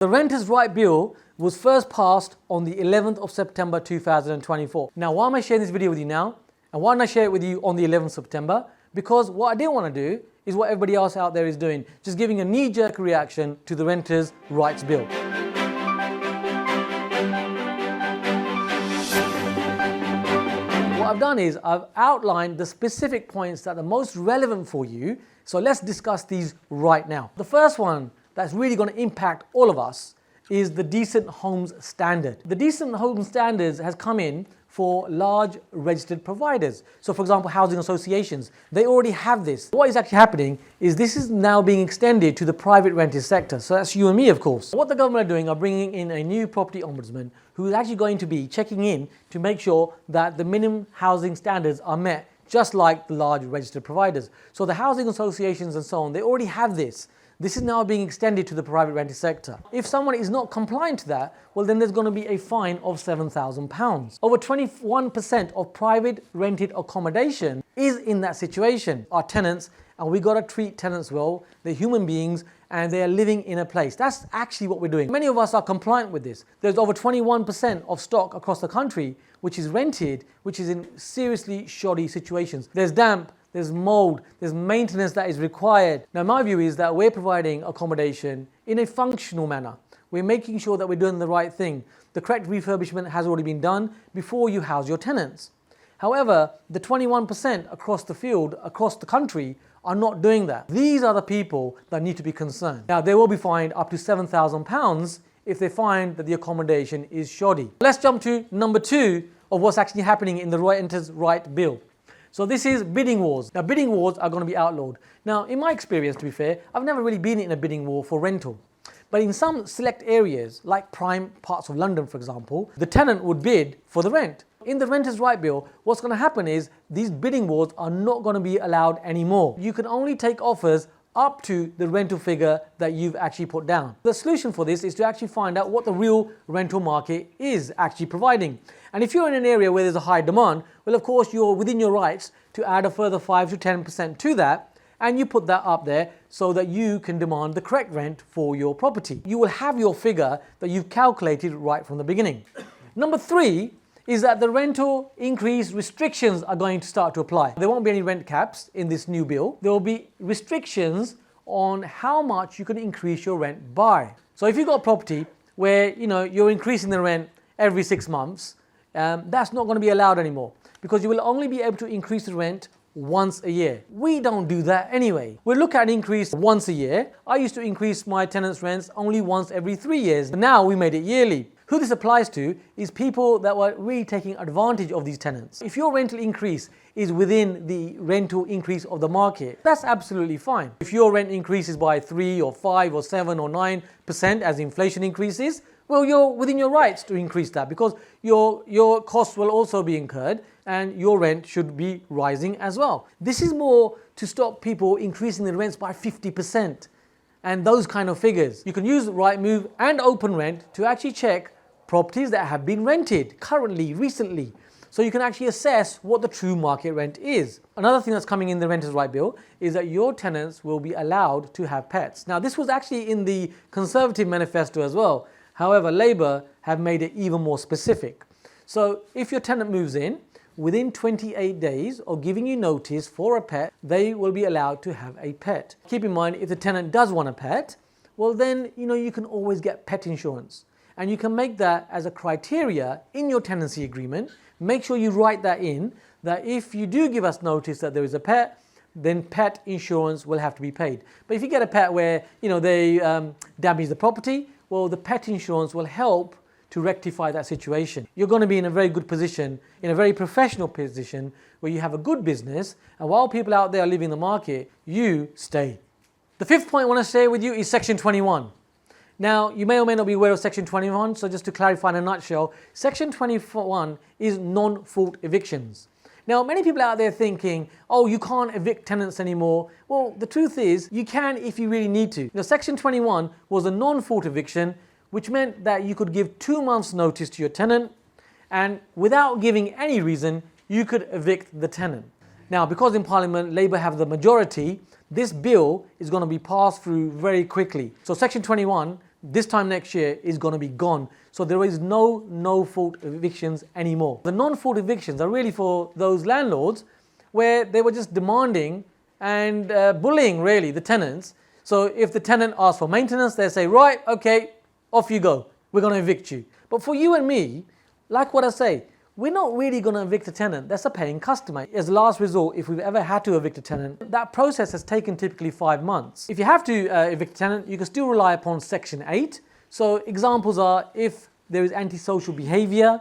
The Renters' Right Bill was first passed on the 11th of September 2024. Now, why am I sharing this video with you now? And why don't I share it with you on the 11th of September? Because what I didn't want to do is what everybody else out there is doing, just giving a knee-jerk reaction to the Renters' Rights Bill. What I've done is I've outlined the specific points that are most relevant for you. So let's discuss these right now. The first one that's really going to impact all of us is the Decent Homes Standard. The Decent Homes Standards has come in for large registered providers. So for example, housing associations, they already have this. What is actually happening is this is now being extended to the private rented sector. So that's you and me, of course. What the government are doing are bringing in a new property ombudsman who is actually going to be checking in to make sure that the minimum housing standards are met, just like the large registered providers. So the housing associations and so on, they already have this. This is now being extended to the private rented sector. If someone is not compliant to that, well then there's going to be a fine of £7,000. Over 21% of private rented accommodation is in that situation. Our tenants, and we got to treat tenants well. They're human beings and they are living in a place. That's actually what we're doing. Many of us are compliant with this. There's over 21% of stock across the country which is rented, which is in seriously shoddy situations. There's damp, there's mold, there's maintenance that is required. Now my view is that we're providing accommodation in a functional manner. We're making sure that we're doing the right thing. The correct refurbishment has already been done before you house your tenants. However, the 21% across the field, across the country, are not doing that. These are the people that need to be concerned. Now they will be fined up to £7,000 if they find that the accommodation is shoddy. Let's jump to number 2 of what's actually happening in the Renters' Right Bill. So this is bidding wars. Now bidding wars are going to be outlawed. Now in my experience, to be fair, I've never really been in a bidding war for rental. But in some select areas, like prime parts of London for example, the tenant would bid for the rent. In the Renters' Right Bill, what's going to happen is these bidding wars are not going to be allowed anymore. You can only take offers up to the rental figure that you've actually put down. The solution for this is to actually find out what the real rental market is actually providing. And if you're in an area where there's a high demand, well of course you're within your rights to add a further 5 to 10% to that, and you put that up there so that you can demand the correct rent for your property. You will have your figure that you've calculated right from the beginning. Number 3 is that the rental increase restrictions are going to start to apply. There won't be any rent caps in this new bill. There will be restrictions on how much you can increase your rent by. So if you've got a property where you're increasing the rent every 6 months, that's not going to be allowed anymore because you will only be able to increase the rent once a year. We don't do that anyway. We'll look at an increase once a year. I used to increase my tenants' rents only once every 3 years. Now we made it yearly. Who this applies to is people that were really taking advantage of these tenants. If your rental increase is within the rental increase of the market, that's absolutely fine. If your rent increases by 3 or 5 or 7 or 9% as inflation increases, well, you're within your rights to increase that because your costs will also be incurred and your rent should be rising as well. This is more to stop people increasing the rents by 50% and those kind of figures. You can use Rightmove and Open Rent to actually check properties that have been rented currently, recently. So you can actually assess what the true market rent is. Another thing that's coming in the Renters' Right Bill is that your tenants will be allowed to have pets. Now this was actually in the Conservative manifesto as well. However, Labour have made it even more specific. So if your tenant moves in, within 28 days of giving you notice for a pet, they will be allowed to have a pet. Keep in mind, if the tenant does want a pet, well then, you can always get pet insurance. And you can make that as a criteria in your tenancy agreement. Make sure you write that in, that if you do give us notice that there is a pet, then pet insurance will have to be paid. But if you get a pet where, they damage the property, well, the pet insurance will help to rectify that situation. You're going to be in a very good position, in a very professional position, where you have a good business, and while people out there are leaving the market, you stay. The 5th point I want to share with you is Section 21. Now, you may or may not be aware of Section 21, so just to clarify in a nutshell, Section 21 is non-fault evictions. Now, many people out there thinking, oh, you can't evict tenants anymore. Well, the truth is, you can if you really need to. Now, Section 21 was a non-fault eviction, which meant that you could give 2 months' notice to your tenant, and without giving any reason, you could evict the tenant. Now, because in Parliament, Labour have the majority, this bill is going to be passed through very quickly. So Section 21 this time next year is going to be gone. So there is no fault evictions anymore. The non-fault evictions are really for those landlords where they were just demanding and bullying really the tenants. So if the tenant asks for maintenance, they say, right, okay, off you go. We're going to evict you. But for you and me, like what I say, we're not really going to evict a tenant. That's a paying customer. As a last resort, if we've ever had to evict a tenant, that process has taken typically 5 months. If you have to evict a tenant, you can still rely upon Section 8. So examples are if there is antisocial behavior,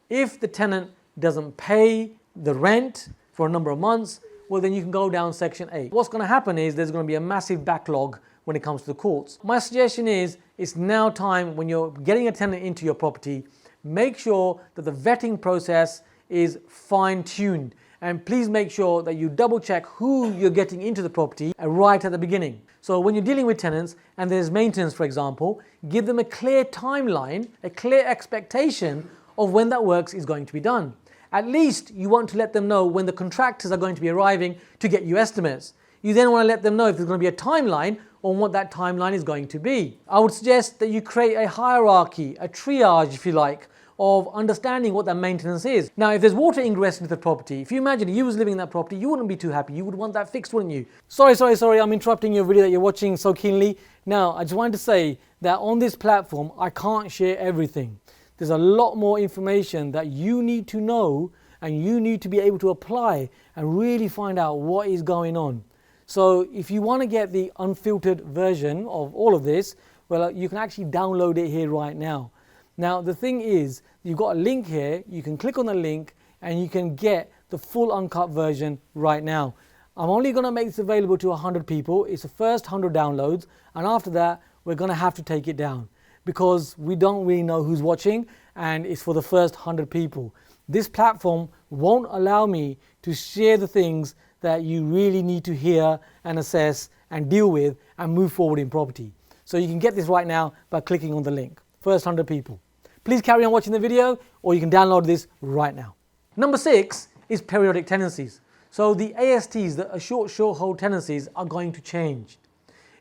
if the tenant doesn't pay the rent for a number of months, well then you can go down Section 8. What's going to happen is there's going to be a massive backlog when it comes to the courts. My suggestion is it's now time when you're getting a tenant into your property, make sure that the vetting process is fine-tuned, and please make sure that you double check who you're getting into the property right at the beginning. So when you're dealing with tenants and there's maintenance, for example, give them a clear timeline, a clear expectation of when that work is going to be done. At least you want to let them know when the contractors are going to be arriving to get you estimates. You then want to let them know if there's going to be a timeline on what that timeline is going to be. I would suggest that you create a hierarchy, a triage if you like, of understanding what that maintenance is. Now, if there's water ingress into the property, if you imagine you was living in that property, you wouldn't be too happy. You would want that fixed, wouldn't you? Sorry, I'm interrupting your video that you're watching so keenly. Now, I just wanted to say that on this platform, I can't share everything. There's a lot more information that you need to know and you need to be able to apply and really find out what is going on. So if you want to get the unfiltered version of all of this, well, you can actually download it here right now. Now, the thing is, you've got a link here, you can click on the link and you can get the full uncut version right now. I'm only going to make this available to 100 people. It's the first 100 downloads, and after that, we're going to have to take it down because we don't really know who's watching, and it's for the first 100 people. This platform won't allow me to share the things that you really need to hear and assess and deal with and move forward in property. So you can get this right now by clicking on the link. First 100 people. Please carry on watching the video, or you can download this right now. Number 6 is periodic tenancies. So the ASTs, the short hold tenancies, are going to change.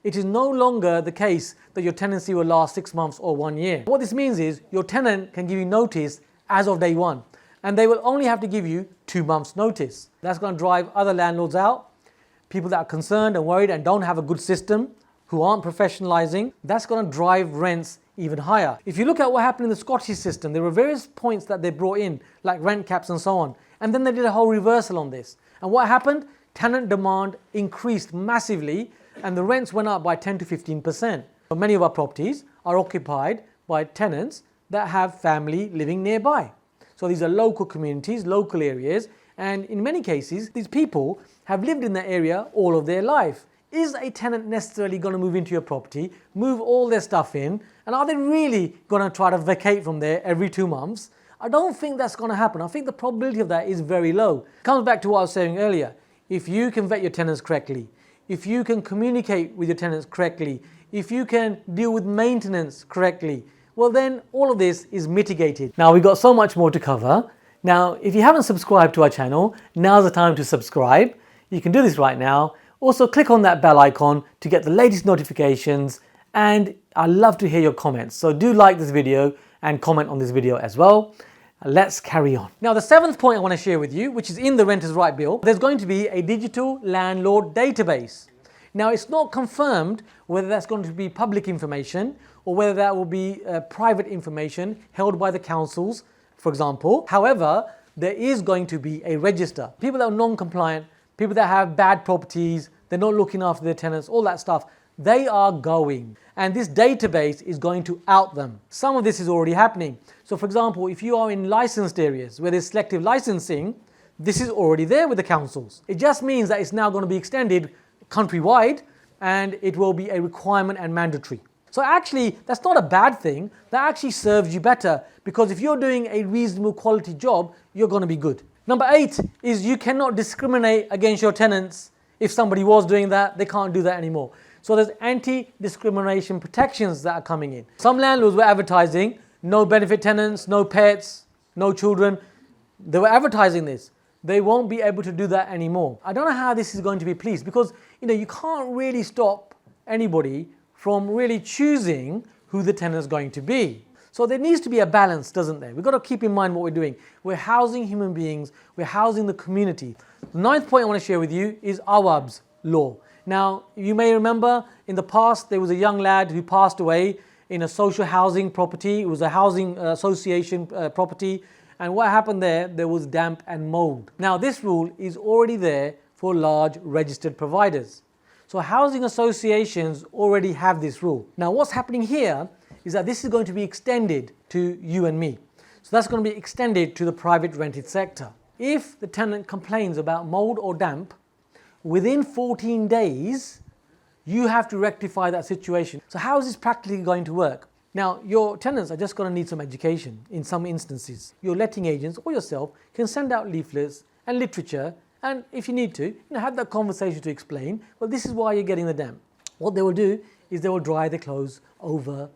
It is no longer the case that your tenancy will last 6 months or 1 year. What this means is your tenant can give you notice as of day 1, and they will only have to give you 2 months notice. That's going to drive other landlords out, people that are concerned and worried and don't have a good system, who aren't professionalizing. That's going to drive rents even higher. If you look at what happened in the Scottish system, there were various points that they brought in, like rent caps and so on, and then they did a whole reversal on this. And what happened? Tenant demand increased massively and the rents went up by 10 to 15%. Many of our properties are occupied by tenants that have family living nearby. So these are local communities, local areas, and in many cases, these people have lived in that area all of their life. Is a tenant necessarily going to move into your property, move all their stuff in, and are they really going to try to vacate from there every 2 months? I don't think that's going to happen. I think the probability of that is very low. It comes back to what I was saying earlier. If you can vet your tenants correctly, if you can communicate with your tenants correctly, if you can deal with maintenance correctly, well then all of this is mitigated. Now we've got so much more to cover. Now if you haven't subscribed to our channel, now's the time to subscribe. You can do this right now. Also click on that bell icon to get the latest notifications, and I'd love to hear your comments. So do like this video and comment on this video as well. Let's carry on. Now the 7th point I want to share with you, which is in the Renters' Right Bill, there's going to be a digital landlord database. Now it's not confirmed whether that's going to be public information or whether that will be private information held by the councils, for example. However, there is going to be a register. People that are non-compliant, people that have bad properties, they're not looking after their tenants, all that stuff, they are going. And this database is going to out them. Some of this is already happening. So for example, if you are in licensed areas where there's selective licensing, this is already there with the councils. It just means that it's now going to be extended countrywide, and it will be a requirement and mandatory. So actually, that's not a bad thing. That actually serves you better, because if you're doing a reasonable quality job, you're going to be good. Number 8 is you cannot discriminate against your tenants. If somebody was doing that, they can't do that anymore. So there's anti-discrimination protections that are coming in. Some landlords were advertising no benefit tenants, no pets, no children. They were advertising this. They won't be able to do that anymore. I don't know how this is going to be policed, because you can't really stop anybody from really choosing who the tenant is going to be. So there needs to be a balance, doesn't there? We've got to keep in mind what we're doing. We're housing human beings, we're housing the community. The ninth point I want to share with you is AABS Law. Now, you may remember in the past there was a young lad who passed away in a social housing property. It was a housing association property. And what happened there? There was damp and mold. Now, this rule is already there for large registered providers. So housing associations already have this rule. Now, what's happening here is that this is going to be extended to you and me. So that's going to be extended to the private rented sector. If the tenant complains about mold or damp, within 14 days, you have to rectify that situation. So how is this practically going to work? Now, your tenants are just going to need some education in some instances. Your letting agents or yourself can send out leaflets and literature, and if you need to, have that conversation to explain, well, this is why you're getting the damp. What they will do is they will dry their clothes over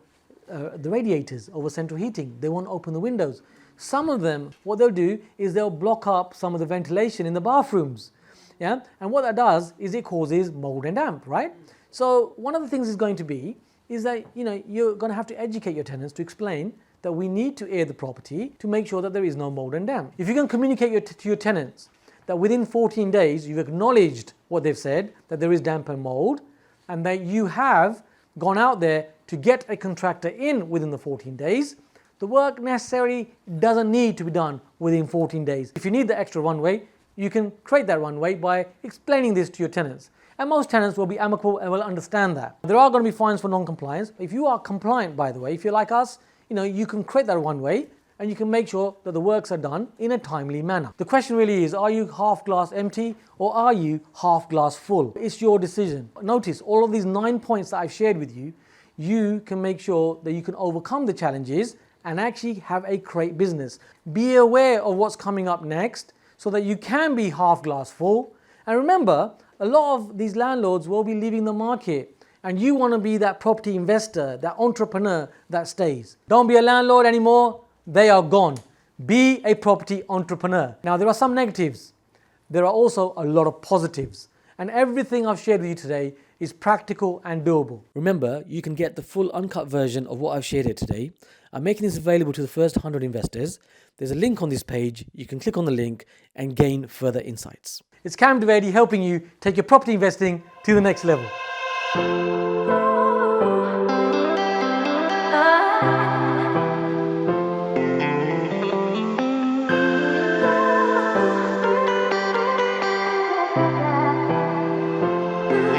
the radiators, over central heating. They won't open the windows. Some of them, what they'll do is they'll block up some of the ventilation in the bathrooms. Yeah, and what that does is it causes mold and damp, right? So one of the things is going to be is that you're going to have to educate your tenants to explain that we need to air the property to make sure that there is no mold and damp. If you can communicate to your tenants that within 14 days you've acknowledged what they've said, that there is damp and mold, and that you have gone out there to get a contractor in within the 14 days, the work necessarily doesn't need to be done within 14 days. If you need the extra runway, you can create that runway by explaining this to your tenants. And most tenants will be amicable and will understand that. There are going to be fines for non-compliance. If you are compliant, by the way, if you're like us, you can create that runway and you can make sure that the works are done in a timely manner. The question really is, are you half glass empty or are you half glass full? It's your decision. Notice all of these 9 points that I've shared with you, you can make sure that you can overcome the challenges and actually have a great business. Be aware of what's coming up next so that you can be half glass full. And remember, a lot of these landlords will be leaving the market and you want to be that property investor, that entrepreneur that stays. Don't be a landlord anymore. They are gone. Be a property entrepreneur. Now, there are some negatives. There are also a lot of positives. And everything I've shared with you today is practical and doable. Remember, you can get the full uncut version of what I've shared here today. I'm making this available to the first 100 investors. There's a link on this page. You can click on the link and gain further insights. It's Cam Devedi helping you take your property investing to the next level.